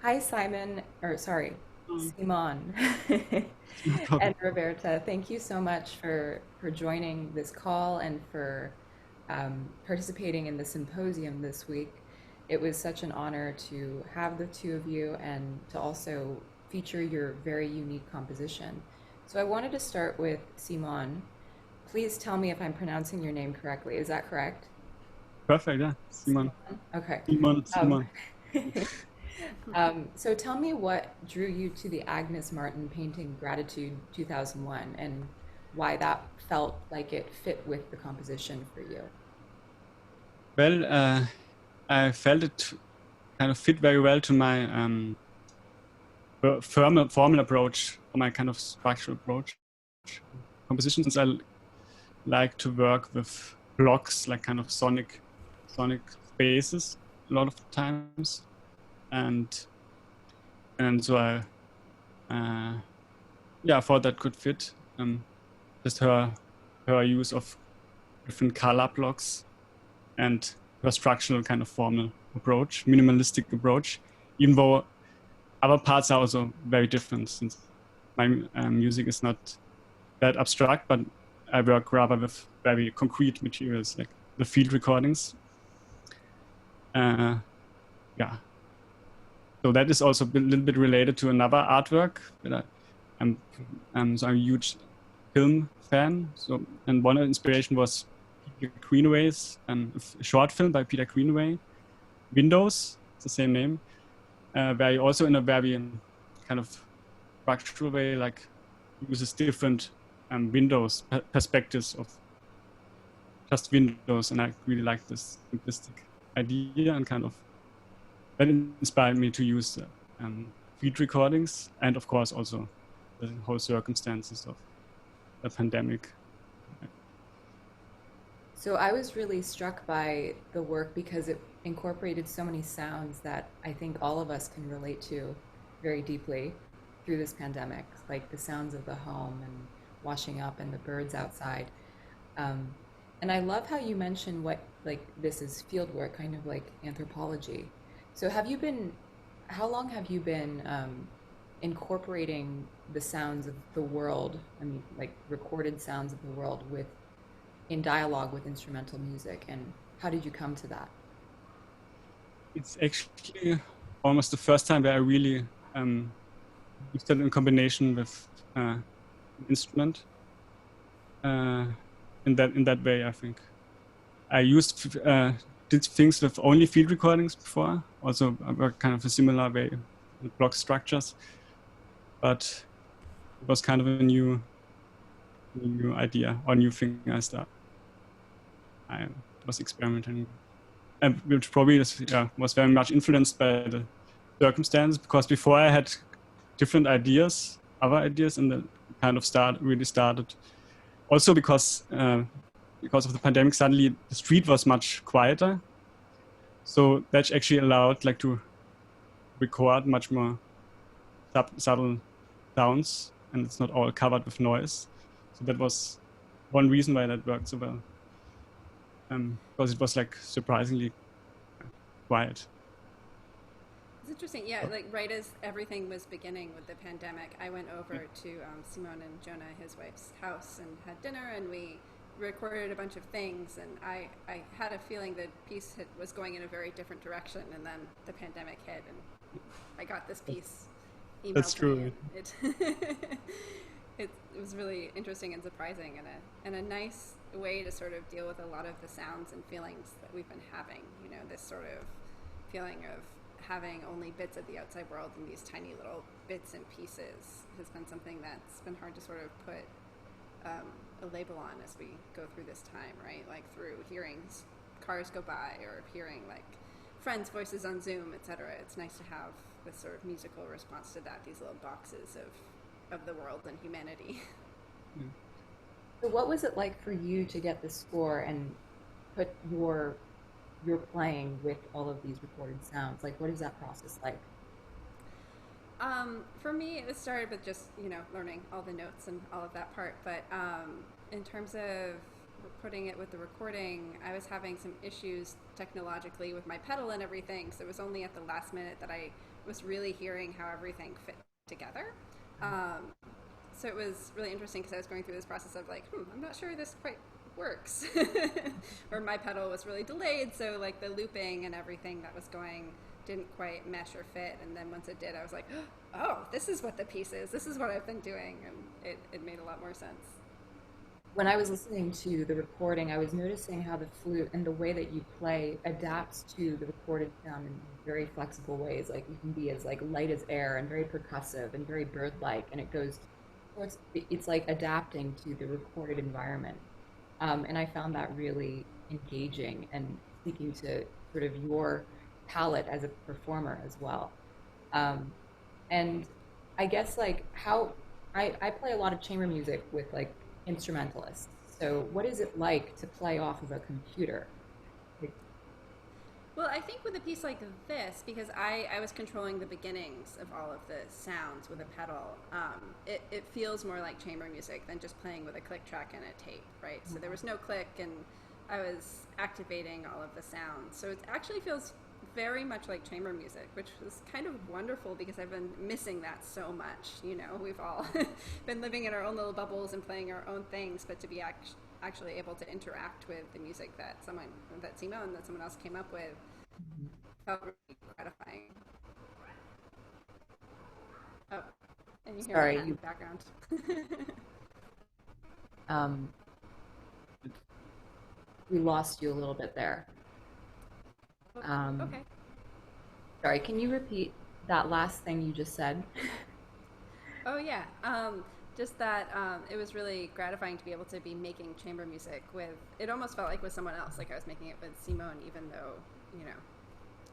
Hi, Simon, or sorry, Um, Simon no problem. and Roberta. Thank you so much for joining this call and for participating in the symposium this week. It was such an honor to have the two of you and to also feature your very unique composition. So I wanted to start with Simon. Please tell me if I'm pronouncing your name correctly. Is that correct? Perfect, yeah. Simon. Simon? Okay. Simon, Um, Simon. so tell me what drew you to the Agnes Martin painting Gratitude 2001 and why that felt like it fit with the composition for you. Well, I felt it kind of fit very well to my formal approach, or my kind of structural approach. Compositions, since I like to work with blocks, like kind of sonic spaces a lot of times. And and so I thought that could fit. Just her use of different color blocks and her structural kind of formal approach, minimalistic approach, even though other parts are also very different since my music is not that abstract, but I work rather with very concrete materials like the field recordings. Uh, yeah, so that is also a little bit related to another artwork that I'm, so I'm a huge film fan. So, and one inspiration was Peter Greenaway's a short film by Peter Greenaway, Windows, it's the same name, where he also in a very kind of structural way, like uses different windows, perspectives of just windows. And I really like this simplistic idea and kind of that inspired me to use field recordings and of course also the whole circumstances of the pandemic. So I was really struck by the work because it incorporated so many sounds that I think all of us can relate to very deeply through this pandemic, like the sounds of the home and washing up and the birds outside. Um, and I love how you mentioned what, like, this is field work, kind of like anthropology. So how long have you been incorporating the sounds of the world, I mean, like recorded sounds of the world in dialogue with instrumental music, and how did you come to that? It's actually almost the first time that I really used that in combination with an instrument uh, in that way. I think I used did things with only field recordings before. Also, I worked kind of a similar way with block structures, but it was kind of a new idea or new thing I was experimenting, and which probably was very much influenced by the circumstances, because before I had different ideas, other ideas, and then kind of really started. Also because of the pandemic, suddenly the street was much quieter, so that actually allowed like to record much more subtle sounds, and it's not all covered with noise. So that was one reason why that worked so well, because it was like surprisingly quiet. It's interesting. Yeah, like right as everything was beginning with the pandemic, I went over to Simone and Jonah, his wife's house, and had dinner, and we recorded a bunch of things. And I had a feeling that was going in a very different direction, and then the pandemic hit, and I got this piece That's emailed to me, true. and it it was really interesting and surprising, and a nice way to sort of deal with a lot of the sounds and feelings that we've been having. You know, this sort of feeling of having only bits of the outside world and these tiny little bits and pieces has been something that's been hard to sort of put a label on as we go through this time, right? Like through hearing cars go by or hearing like friends' voices on Zoom, etc. It's nice to have this sort of musical response to that, these little boxes of the world and humanity. Yeah. So what was it like for you to get the score and put your playing with all of these recorded sounds? Like, what is that process like? For me, it started with just learning all the notes and all of that part. But in terms of putting it with the recording, I was having some issues technologically with my pedal and everything. So it was only at the last minute that I was really hearing how everything fit together. So it was really interesting because I was going through this process of like, I'm not sure this quite works. Or my pedal was really delayed, so like the looping and everything that was going didn't quite mesh or fit. And then once it did, I was like, oh, this is what the piece is. This is what I've been doing. And it made a lot more sense. When I was listening to the recording, I was noticing how the flute and the way that you play adapts to the recorded sound in very flexible ways. Like you can be as like light as air and very percussive and very bird-like, and it goes towards, it's like adapting to the recorded environment. And I found that really engaging and speaking to sort of your palette as a performer as well. And I guess like how I play a lot of chamber music with like instrumentalists. So what is it like to play off of a computer? Well, I think with a piece like this, because I was controlling the beginnings of all of the sounds with a pedal, it feels more like chamber music than just playing with a click track and a tape, right? So there was no click, and I was activating all of the sounds. So it actually feels very much like chamber music, which was kind of wonderful because I've been missing that so much. You know, we've all been living in our own little bubbles and playing our own things, but to be actually able to interact with the music that Simone that someone else came up with felt really gratifying. Oh, and you hear Sorry, my cat in the background. Um, we lost you a little bit there. Okay. Sorry, can you repeat that last thing you just said? Oh yeah. Just that it was really gratifying to be able to be making chamber music with. It almost felt like with someone else. Like I was making it with Simone, even though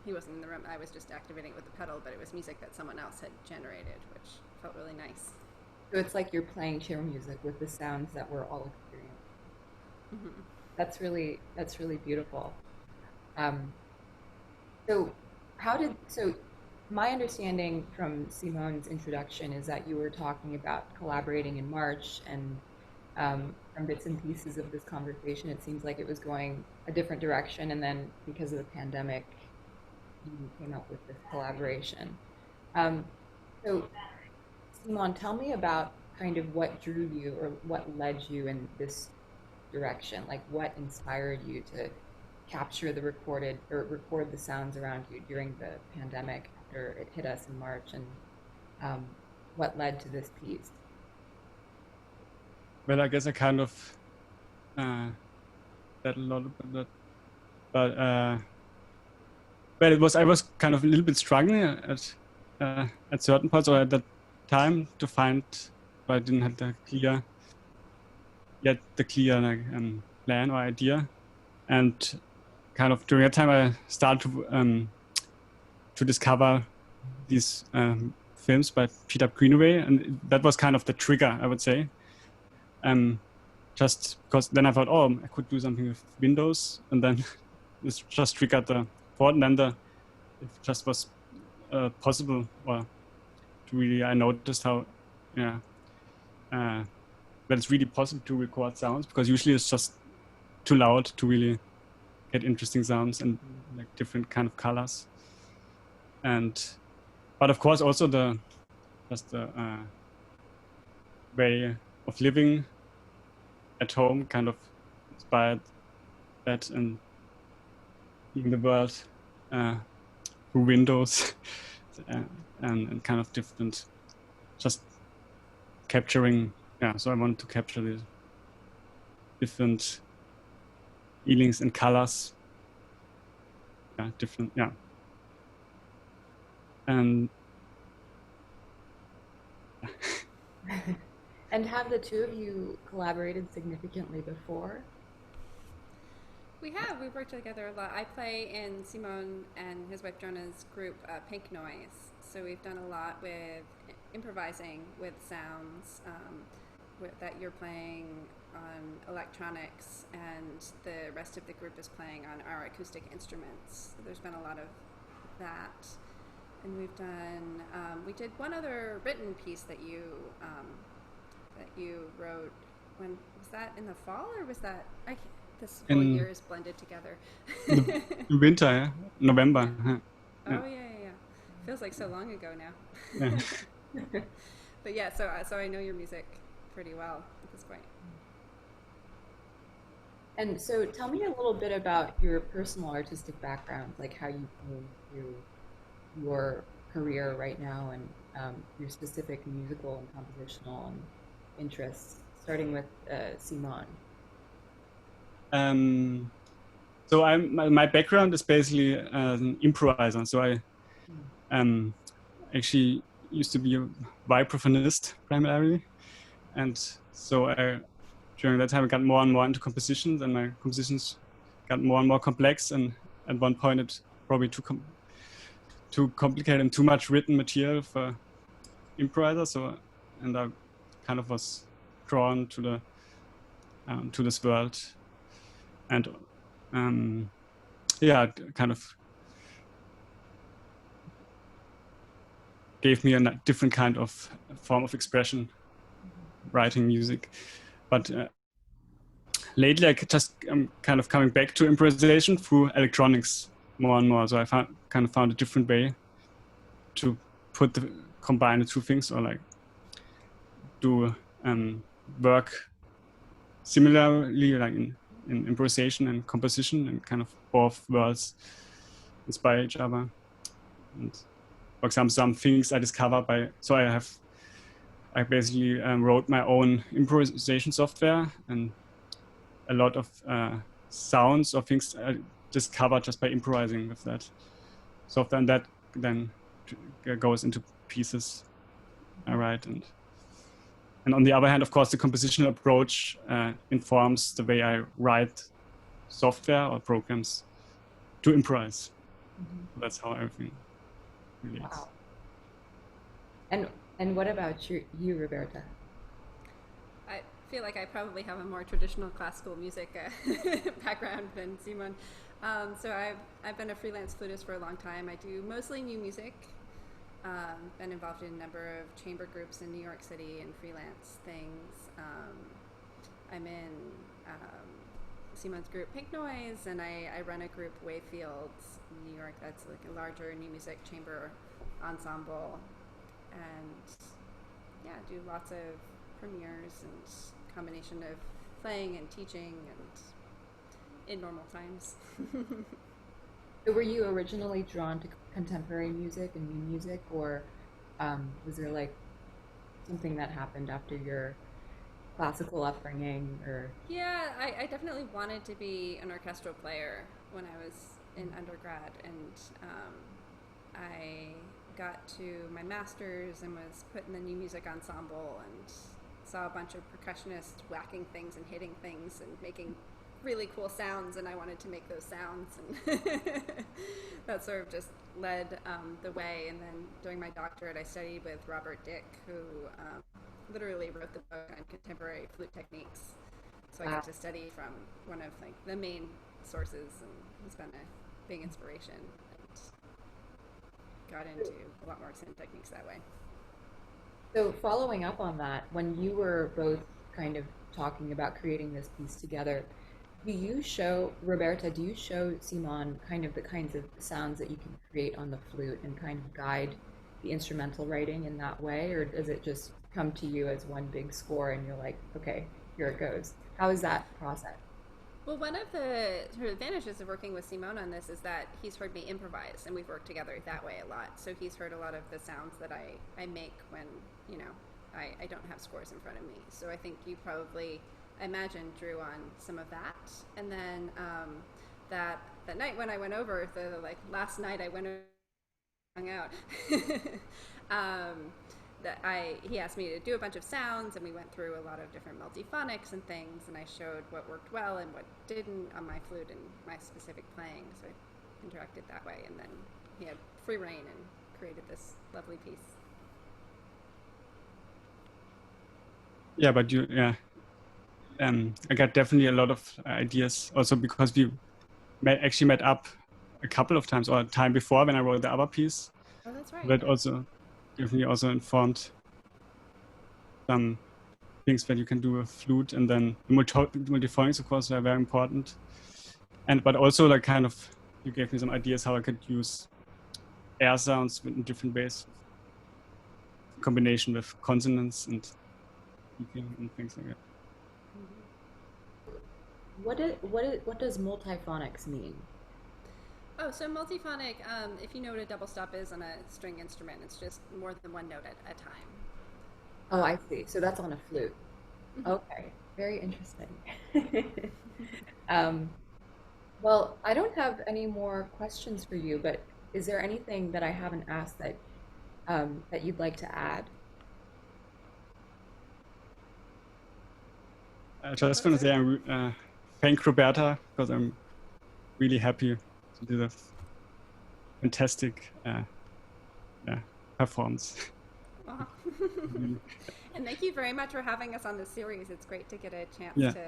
he wasn't in the room. I was just activating it with the pedal, but it was music that someone else had generated, which felt really nice. So it's like you're playing chamber music with the sounds that we're all experiencing. Mm-hmm. That's really beautiful. Um, so so my understanding from Simone's introduction is that you were talking about collaborating in March, and from bits and pieces of this conversation, it seems like it was going a different direction, and then because of the pandemic, you came up with this collaboration. Um, so, Simone, tell me about kind of what drew you or what led you in this direction. Like, what inspired you to capture the recorded or record the sounds around you during the pandemic after it hit us in March, and what led to this piece? Well, I guess I kind of said a lot about that, but I was kind of a little bit struggling at certain parts or at that time to find, but I didn't have the clear like, plan or idea, and kind of during that time I started to discover these films by Peter Greenaway, and that was kind of the trigger, I would say. Just because then I thought, oh, I could do something with Windows, and then this just triggered the thought, and then it just was possible, or really I noticed how, that it's really possible to record sounds, because usually it's just too loud to really get interesting sounds and like different kind of colors. But of course also the way of living at home kind of inspired that, and seeing the world through windows and kind of different, just capturing. So I wanted to capture the different feelings and colors. Different. And And have the two of you collaborated significantly before? We have. We've worked together a lot. I play in Simone and his wife Jonah's group, Pink Noise. So we've done a lot with improvising with sounds that you're playing on electronics, and the rest of the group is playing on our acoustic instruments. So there's been a lot of that. And we've done, we did one other written piece that you wrote when was that, in the fall, or was that this whole in year is blended together? in winter, yeah? November. Yeah. Oh yeah. Feels like so long ago now. Yeah. But yeah, so I know your music pretty well at this point. And so tell me a little bit about your personal artistic background, like how you came through your career right now and your specific musical and compositional interests, starting with Simon. So my background is basically an improviser. So I actually used to be a vibraphonist primarily, and so during that time I got more and more into compositions, and my compositions got more and more complex. And at one point, it probably too complicated and too much written material for improviser. So, and I kind of was drawn to this world, and yeah, it kind of gave me a different kind of form of expression, writing music. But lately, I just am kind of coming back to improvisation through electronics more and more. So I found a different way to combine the two things, or like do work similarly, like in improvisation and composition, and kind of both worlds inspire each other. And for example, some things I discovered I basically wrote my own improvisation software, and a lot of sounds or things I discovered just by improvising with that software, and that then goes into pieces I write. And on the other hand, of course, the compositional approach informs the way I write software or programs to improvise. Mm-hmm. That's how everything relates. Wow. And what about you, Roberta? I feel like I probably have a more traditional classical music background than Simon. So I've been a freelance flutist for a long time. I do mostly new music. Been involved in a number of chamber groups in New York City and freelance things. I'm in Simon's group Pink Noise, and I run a group Wavefields in New York that's like a larger new music chamber ensemble. And yeah, do lots of premieres and combination of playing and teaching and in normal times. So were you originally drawn to contemporary music and new music, or was there like something that happened after your classical upbringing? Or yeah, I definitely wanted to be an orchestral player when I was in undergrad, and I got to my master's and was put in the new music ensemble and saw a bunch of percussionists whacking things and hitting things and making really cool sounds, and I wanted to make those sounds, and that sort of just led the way. And then during my doctorate, I studied with Robert Dick, who literally wrote the book on contemporary flute techniques. So I got to study from one of like the main sources, and he's been a big inspiration, and got into a lot more extended techniques that way. So following up on that, when you were both kind of talking about creating this piece together, Roberta, do you show Simon kind of the kinds of sounds that you can create on the flute and kind of guide the instrumental writing in that way? Or does it just come to you as one big score and you're like, okay, here it goes? How is that process? Well, one of the sort of advantages of working with Simon on this is that he's heard me improvise, and we've worked together that way a lot. So he's heard a lot of the sounds that I make when, I don't have scores in front of me. So I think you probably, I imagine, drew on some of that. And then that night when I went over, the last night I went over, hung out, he asked me to do a bunch of sounds, and we went through a lot of different multiphonics and things, and I showed what worked well and what didn't on my flute and my specific playing. So I interacted that way, and then he had free reign and created this lovely piece. Yeah, but I got definitely a lot of ideas also because we actually met up a couple of times, or a time before when I wrote the other piece. Oh, that's right. That also definitely also informed some things that you can do with flute, and then the multiphonics, of course, are very important. But also like kind of, you gave me some ideas how I could use air sounds in different ways, in combination with consonants and things like that. What does multiphonics mean? Oh, so multiphonic, if you know what a double stop is on a string instrument, it's just more than one note at a time. Oh, I see. So that's on a flute. Okay, very interesting. Well, I don't have any more questions for you, but is there anything that I haven't asked that that you'd like to add? I just want to say thank Roberta, because I'm really happy to do this fantastic performance. And thank you very much for having us on this series. It's great to get a chance to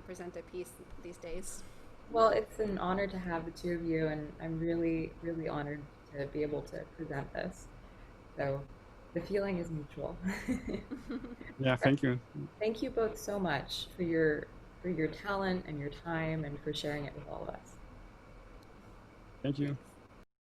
present a piece these days. Well, it's an honor to have the two of you, and I'm really, really honored to be able to present this. So the feeling is mutual. Yeah, thank you. Thank you both so much for your talent and your time and for sharing it with all of us. Thank you.